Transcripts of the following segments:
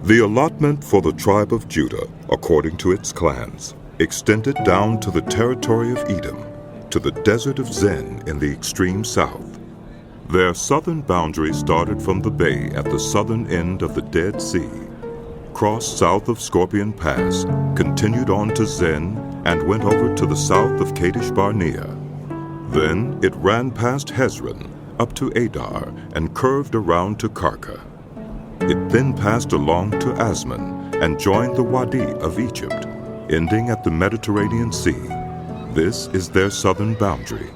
The allotment for the tribe of Judah, according to its clans, extended down to the territory of Edom, to the desert of Zin in the extreme south. Their southern boundary started from the bay at the southern end of the Dead Sea, crossed south of Scorpion Pass, continued on to Zin, and went over to the south of Kadesh Barnea. Then it ran past Hezron, up to Adar, and curved around to Karka. It then passed along to Asmon and joined the Wadi of Egypt, ending at the Mediterranean Sea. This is their southern boundary.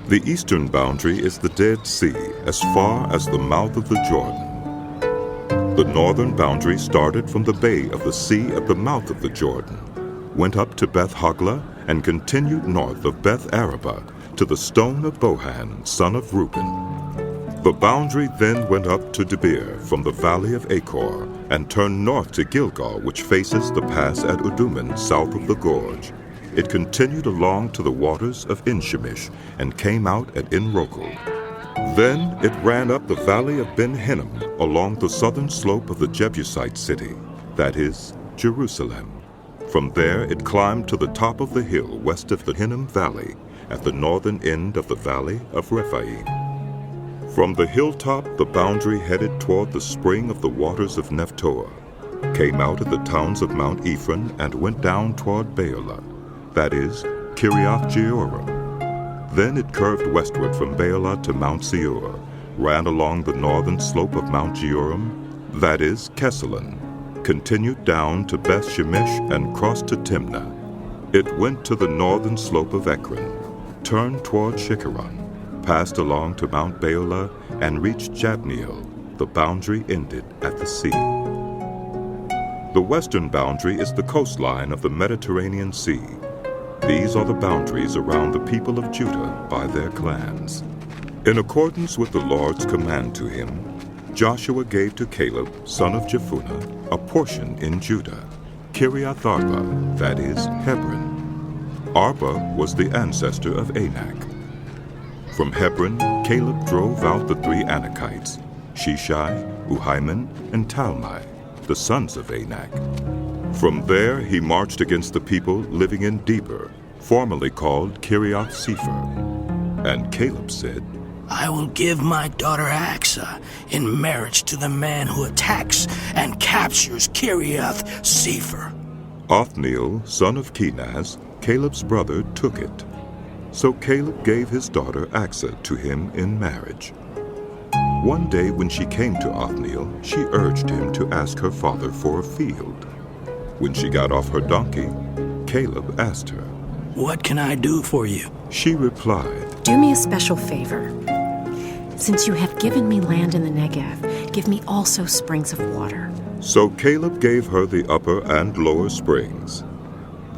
The eastern boundary is the Dead Sea, as far as the mouth of the Jordan. The northern boundary started from the bay of the sea at the mouth of the Jordan, went up to Beth Hoglah, and continued north of Beth Arabah to the stone of Bohan, son of Reuben. The boundary then went up to Debir from the valley of Achor, and turned north to Gilgal, which faces the pass at Uduman, south of the gorge. It continued along to the waters of En-Shemesh, and came out at En-Rogel. Then it ran up the valley of Ben-Hinnom, along the southern slope of the Jebusite city, that is, Jerusalem. From there it climbed to the top of the hill west of the Hinnom Valley, at the northern end of the valley of Rephaim. From the hilltop the boundary headed toward the spring of the waters of Nephtoah, came out at the towns of Mount Ephraim, and went down toward Baalah, that is, Kiriath Jearim. Then it curved westward from Baalah to Mount Seir, ran along the northern slope of Mount Jearim, that is, Kesalon, continued down to Beth Shemesh, and crossed to Timnah. It went to the northern slope of Ekron, turned toward Shikkeron, passed along to Mount Baalah, and reached Jabneel. The boundary ended at the sea. The western boundary is the coastline of the Mediterranean Sea. These are the boundaries around the people of Judah by their clans. In accordance with the Lord's command to him, Joshua gave to Caleb, son of Jephunneh, a portion in Judah, Kiriath Arba, that is, Hebron. Arba was the ancestor of Anak. From Hebron, Caleb drove out the 3 Anakites, Sheshai, Uhiman, and Talmai, the sons of Anak. From there he marched against the people living in Debir, formerly called Kiriath Sepher. And Caleb said, I will give my daughter Achsah in marriage to the man who attacks and captures Kiriath Sepher. Othniel, son of Kenaz, Caleb's brother, took it. So Caleb gave his daughter Achsah to him in marriage. One day when she came to Othniel, she urged him to ask her father for a field. When she got off her donkey, Caleb asked her, What can I do for you? She replied, Do me a special favor. Since you have given me land in the Negev, give me also springs of water. So Caleb gave her the upper and lower springs.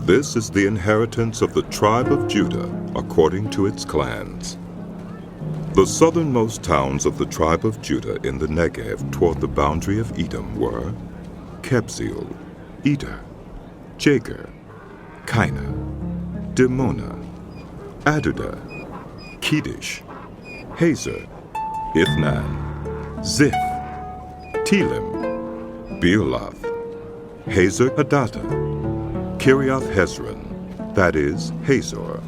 This is the inheritance of the tribe of Judah, according to its clans. The southernmost towns of the tribe of Judah in the Negev toward the boundary of Edom were Kebzeel, Eder, Jager, Kaina, Dimona, Adudah, Kedesh, Hazer, Ithnan, Ziph, Telem, Bealoth, Hazer Hadattah, Kiriath Hezron, that is, Hazor,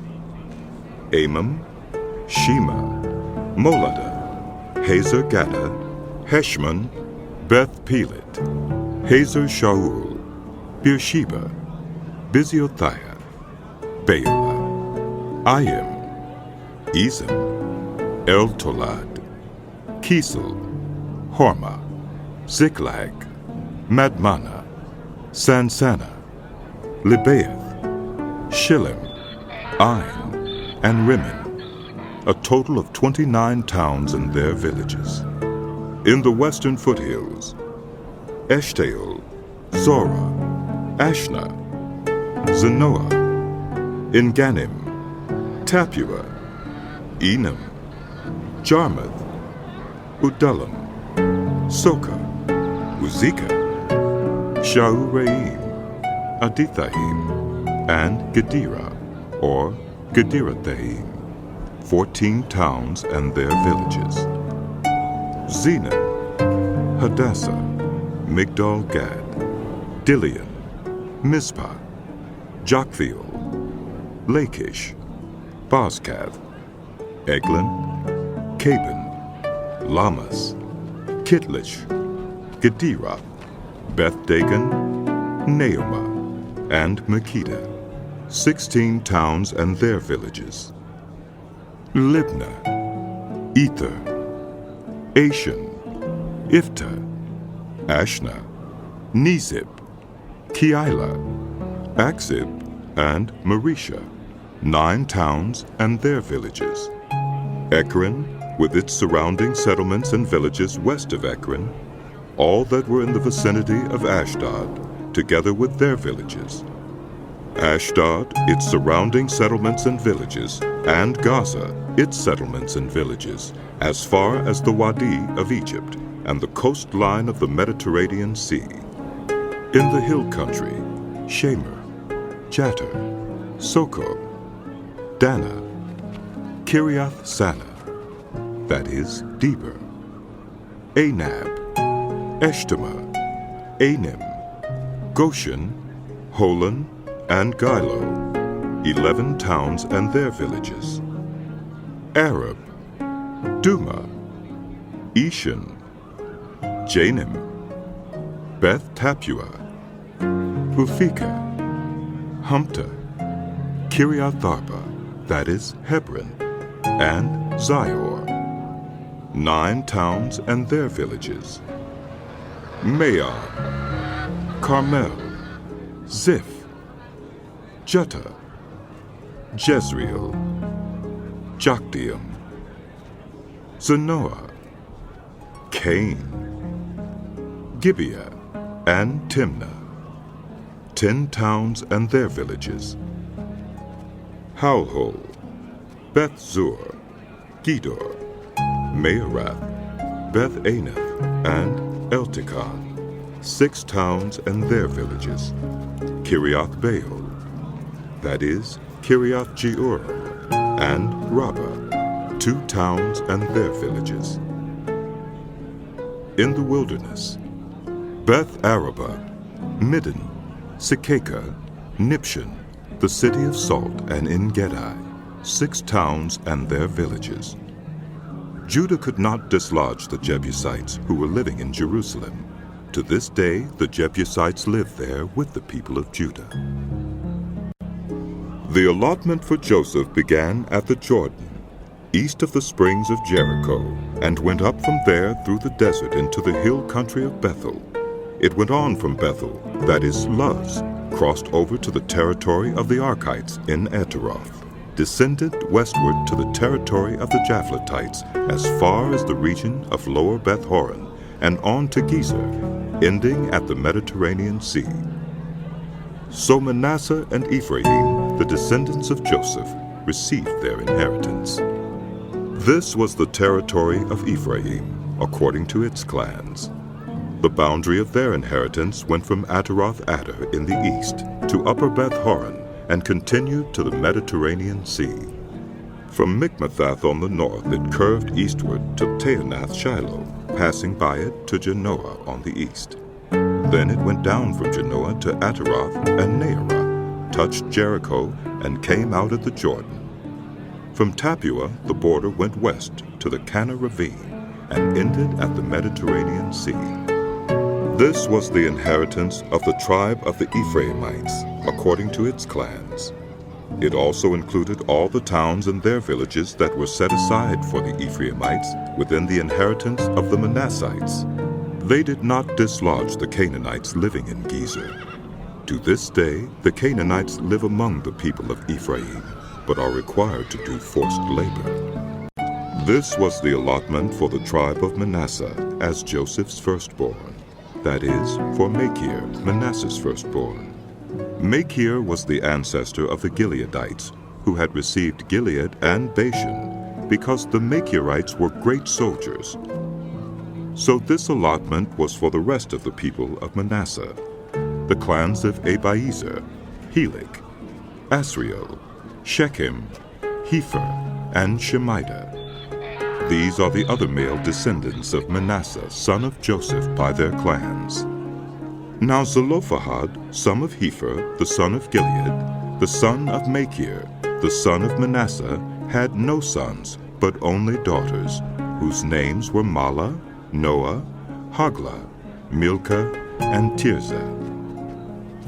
Amam, Shema, Moladah, Hazer Gaddah, Heshmon, Beth Pelet, Hazer Shaul, Beersheba, Biziothia, Baalah, Ayim, Ezem, El Tolad, Kisel, Hormah, Ziklag, Madmannah, Sansannah, Libaoth, Shillim, Ain, and Rimmon, a total of 29 towns and their villages. In the western foothills, Eshtaol, Zorah, Ashna, Zanoah, Engannim, Tapua, Enam, Jarmuth, Udullam, Soka, Uzika, Shauraim, Adithahim, and Gedera, or Gederathaim, 14 towns and their villages. Zenan, Hadassah, Migdal-Gad, Dilian, Mizpah, Joktheel, Lachish, Bozkath, Eglon, Caban, Lamas, Kitlish, Gederah, Beth-Dagon, Naamah, and Makkedah, 16 towns and their villages. Libnah, Ether, Ashan, Iftah, Ashna, Nezib, Keilah, Achzib, and Marisha, 9 towns and their villages. Ekron, with its surrounding settlements and villages west of Ekron, all that were in the vicinity of Ashdod, together with their villages. Ashdod, its surrounding settlements and villages, and Gaza, its settlements and villages, as far as the Wadi of Egypt and the coastline of the Mediterranean Sea. In the hill country, Shemer, Jatir, Soko, Dana, Kiriath-Sana, that is, Deber, Anab, Eshtemoa, Anim, Goshen, Holon, and Gilo, 11 towns and their villages. Arab, Duma, Eshan, Janim, Beth Tappuah, Uphekah, Humptah, Kiriath-Arba, that is, Hebron, and Zior, 9 towns and their villages. Maon, Carmel, Ziph, Juttah, Jezreel, Jokdeam, Zanoah, Cain, Gibeah, and Timnah, 10 towns and their villages. Halhol, Beth-zur, Gedor, Mearath, Beth-Anath, and Eltekon, 6 towns and their villages. Kiriath-Baal, that is, Kiriath-Jearim, and Rabbah, 2 towns and their villages. In the wilderness, Beth-Arabah, Middin, Sekekah, Nibshan, the city of salt, and En-Gedi, 6 towns and their villages. Judah could not dislodge the Jebusites who were living in Jerusalem. To this day, the Jebusites live there with the people of Judah. The allotment for Joseph began at the Jordan, east of the springs of Jericho, and went up from there through the desert into the hill country of Bethel. It went on from Bethel, that is Luz, crossed over to the territory of the Archites in Ataroth, descended westward to the territory of the Japhletites as far as the region of Lower Beth-horon, and on to Gezer, ending at the Mediterranean Sea. So Manasseh and Ephraim, the descendants of Joseph, received their inheritance. This was the territory of Ephraim, according to its clans. The boundary of their inheritance went from Ataroth-Adar in the east to Upper Beth-horon and continued to the Mediterranean Sea. From Mikmethath on the north it curved eastward to Taanath-Shiloh, passing by it to Janoah on the east. Then it went down from Janoah to Ataroth and Naarah, touched Jericho, and came out at the Jordan. From Tappuah the border went west to the Kana ravine and ended at the Mediterranean Sea. This was the inheritance of the tribe of the Ephraimites, according to its clans. It also included all the towns and their villages that were set aside for the Ephraimites within the inheritance of the Manassites. They did not dislodge the Canaanites living in Gezer. To this day, the Canaanites live among the people of Ephraim, but are required to do forced labor. This was the allotment for the tribe of Manasseh as Joseph's firstborn, that is, for Machir, Manasseh's firstborn. Machir was the ancestor of the Gileadites, who had received Gilead and Bashan, because the Machirites were great soldiers. So this allotment was for the rest of the people of Manasseh, the clans of Abiezer, Helik, Asriel, Shechem, Hepher, and Shemida. These are the other male descendants of Manasseh, son of Joseph, by their clans. Now Zelophehad, son of Hepher, the son of Gilead, the son of Machir, the son of Manasseh, had no sons, but only daughters, whose names were Mahlah, Noah, Hoglah, Milcah, and Tirzah.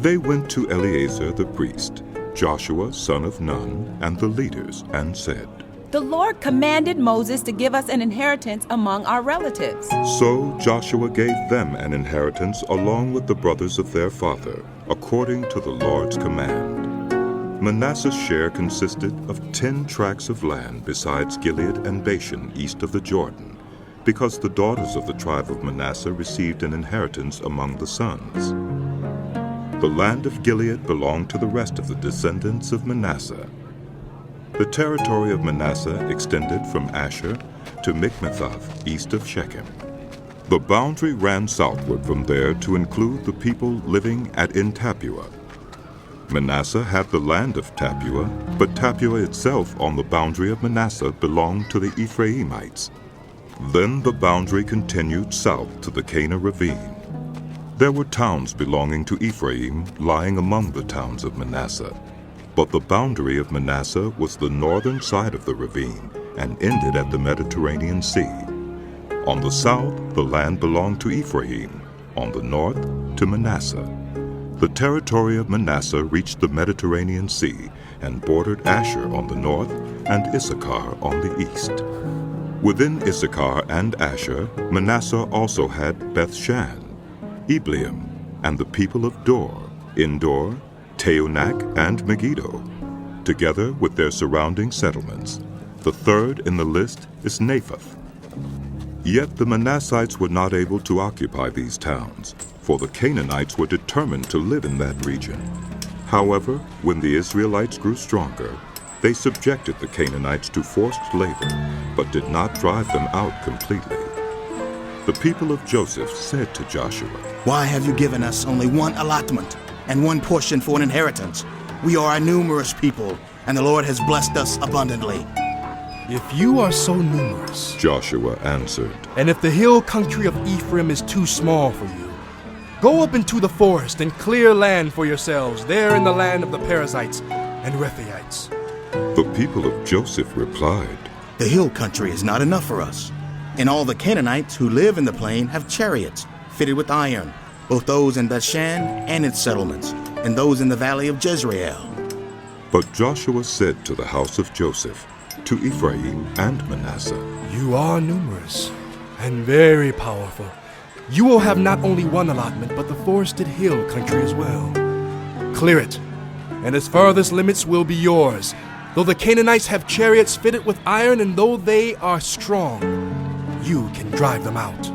They went to Eleazar the priest, Joshua son of Nun, and the leaders, and said, "The Lord commanded Moses to give us an inheritance among our relatives." So Joshua gave them an inheritance along with the brothers of their father, according to the Lord's command. Manasseh's share consisted of 10 tracts of land besides Gilead and Bashan east of the Jordan, because the daughters of the tribe of Manasseh received an inheritance among the sons. The land of Gilead belonged to the rest of the descendants of Manasseh. The territory of Manasseh extended from Asher to Michmethath east of Shechem. The boundary ran southward from there to include the people living at En-Tappuah. Manasseh had the land of Tappuah, but Tappuah itself on the boundary of Manasseh belonged to the Ephraimites. Then the boundary continued south to the Cana ravine. There were towns belonging to Ephraim lying among the towns of Manasseh, but the boundary of Manasseh was the northern side of the ravine and ended at the Mediterranean Sea. On the south, the land belonged to Ephraim, on the north, to Manasseh. The territory of Manasseh reached the Mediterranean Sea and bordered Asher on the north and Issachar on the east. Within Issachar and Asher, Manasseh also had Beth-shan, Ebleam, and the people of Dor, Endor, Teonak, and Megiddo, together with their surrounding settlements. The third in the list is Naphath. Yet the Manassites were not able to occupy these towns, for the Canaanites were determined to live in that region. However, when the Israelites grew stronger, they subjected the Canaanites to forced labor, but did not drive them out completely. The people of Joseph said to Joshua, "Why have you given us only one allotment and one portion for an inheritance? We are a numerous people, and the Lord has blessed us abundantly." "If you are so numerous," Joshua answered, "and if the hill country of Ephraim is too small for you, go up into the forest and clear land for yourselves there in the land of the Perizzites and Rephaites." The people of Joseph replied, "The hill country is not enough for us, and all the Canaanites who live in the plain have chariots fitted with iron, both those in Bethshan and its settlements, and those in the valley of Jezreel." But Joshua said to the house of Joseph, to Ephraim and Manasseh, "You are numerous and very powerful. You will have not only one allotment, but the forested hill country as well. Clear it, and its farthest limits will be yours, though the Canaanites have chariots fitted with iron, and though they are strong, you can drive them out."